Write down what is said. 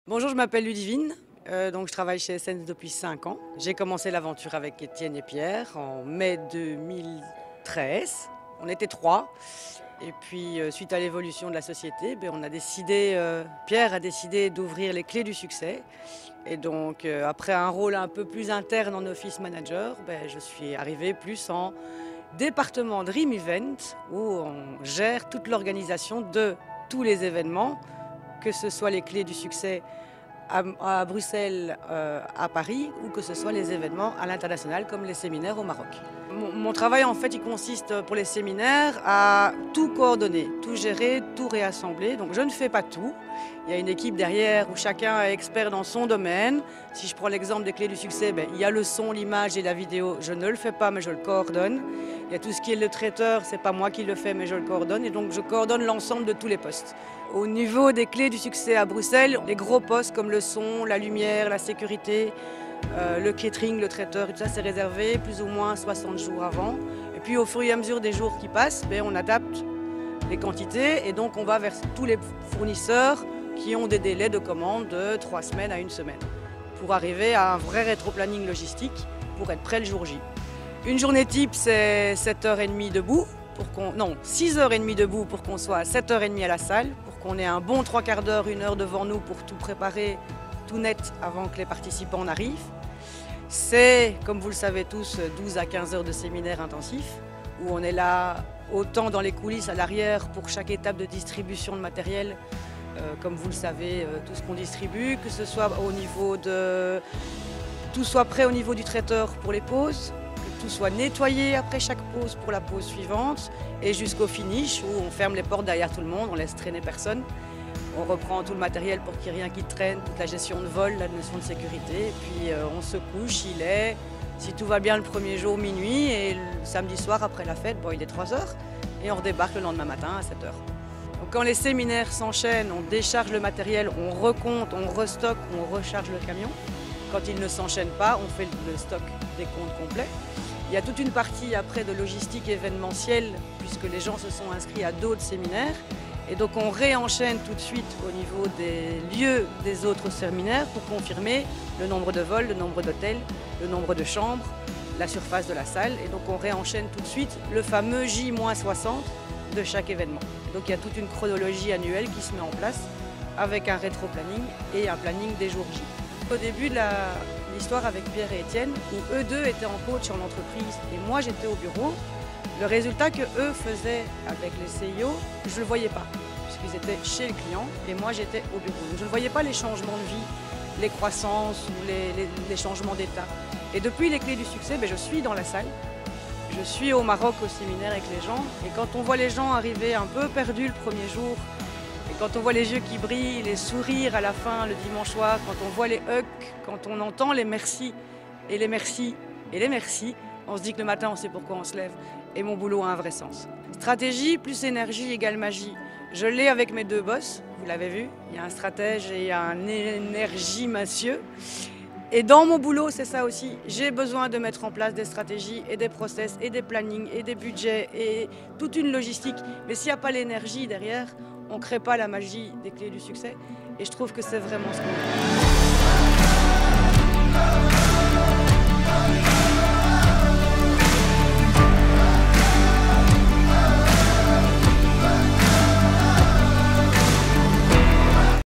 Bonjour, je m'appelle Ludivine, donc je travaille chez Essence depuis 5 ans. J'ai commencé l'aventure avec Étienne et Pierre en mai 2013. On était 3. Et puis suite à l'évolution de la société, on a décidé, Pierre a décidé d'ouvrir les clés du succès. Et donc après un rôle un peu plus interne en office manager, je suis arrivée plus en département Dream Event où on gère toute l'organisation de tous les événements, que ce soit les clés du succès à Bruxelles, à Paris, ou que ce soit les événements à l'international comme les séminaires au Maroc. Mon travail en fait il consiste pour les séminaires à tout coordonner, tout gérer, tout réassembler. Donc je ne fais pas tout. Il y a une équipe derrière où chacun est expert dans son domaine. Si je prends l'exemple des clés du succès, il y a le son, l'image et la vidéo. Je ne le fais pas mais je le coordonne. Il y a tout ce qui est le traiteur, c'est pas moi qui le fais mais je le coordonne. Et donc je coordonne l'ensemble de tous les postes. Au niveau des clés du succès à Bruxelles, les gros postes comme le son, la lumière, la sécurité, le catering, le traiteur, tout ça c'est réservé plus ou moins 60 jours avant. Et puis au fur et à mesure des jours qui passent, on adapte les quantités et donc on va vers tous les fournisseurs qui ont des délais de commande de 3 semaines à 1 semaine pour arriver à un vrai rétro-planning logistique pour être prêt le jour J. Une journée type c'est 7h30 debout, 6h30 debout pour qu'on soit à 7h30 à la salle, pour qu'on ait un bon 3/4 d'heure, 1 heure devant nous pour tout préparer, tout net avant que les participants n'arrivent. C'est, comme vous le savez tous, 12 à 15 heures de séminaire intensif, où on est là autant dans les coulisses à l'arrière pour chaque étape de distribution de matériel, comme vous le savez, tout ce qu'on distribue, que ce soit au niveau de... tout soit prêt au niveau du traiteur pour les pauses, que tout soit nettoyé après chaque pause pour la pause suivante, et jusqu'au finish où on ferme les portes derrière tout le monde, on laisse traîner personne. On reprend tout le matériel pour qu'il n'y ait rien qui traîne, toute la gestion de vol, la notion de sécurité. Et puis on se couche, il est, si tout va bien le premier jour, minuit. Et le samedi soir, après la fête, il est 3 heures. Et on redébarque le lendemain matin à 7 heures. Donc quand les séminaires s'enchaînent, on décharge le matériel, on recompte, on restocke, on recharge le camion. Quand ils ne s'enchaînent pas, on fait le stock des comptes complets. Il y a toute une partie après de logistique événementielle, puisque les gens se sont inscrits à d'autres séminaires. Et donc on réenchaîne tout de suite au niveau des lieux des autres séminaires pour confirmer le nombre de vols, le nombre d'hôtels, le nombre de chambres, la surface de la salle. Et donc on réenchaîne tout de suite le fameux J-60 de chaque événement. Et donc il y a toute une chronologie annuelle qui se met en place avec un rétro-planning et un planning des jours J. Au début de l'histoire avec Pierre et Étienne, où eux deux étaient en coach en entreprise et moi j'étais au bureau, le résultat que eux faisaient avec les CIO, je ne le voyais pas, puisqu'ils étaient chez le client et moi j'étais au bureau. Donc je ne voyais pas les changements de vie, les croissances ou les changements d'état. Et depuis les clés du succès, je suis dans la salle, je suis au Maroc au séminaire avec les gens, et quand on voit les gens arriver un peu perdus le premier jour, et quand on voit les yeux qui brillent, les sourires à la fin le dimanche soir, quand on voit les hugs, quand on entend les merci et les merci et les merci, on se dit que le matin on sait pourquoi on se lève. Et mon boulot a un vrai sens. Stratégie plus énergie égale magie. Je l'ai avec mes 2 boss, vous l'avez vu. Il y a un stratège et il y a un énergie massieux. Et dans mon boulot, c'est ça aussi. J'ai besoin de mettre en place des stratégies et des process et des plannings et des budgets et toute une logistique. Mais s'il n'y a pas l'énergie derrière, on ne crée pas la magie des clés du succès. Et je trouve que c'est vraiment ce qu'on veut.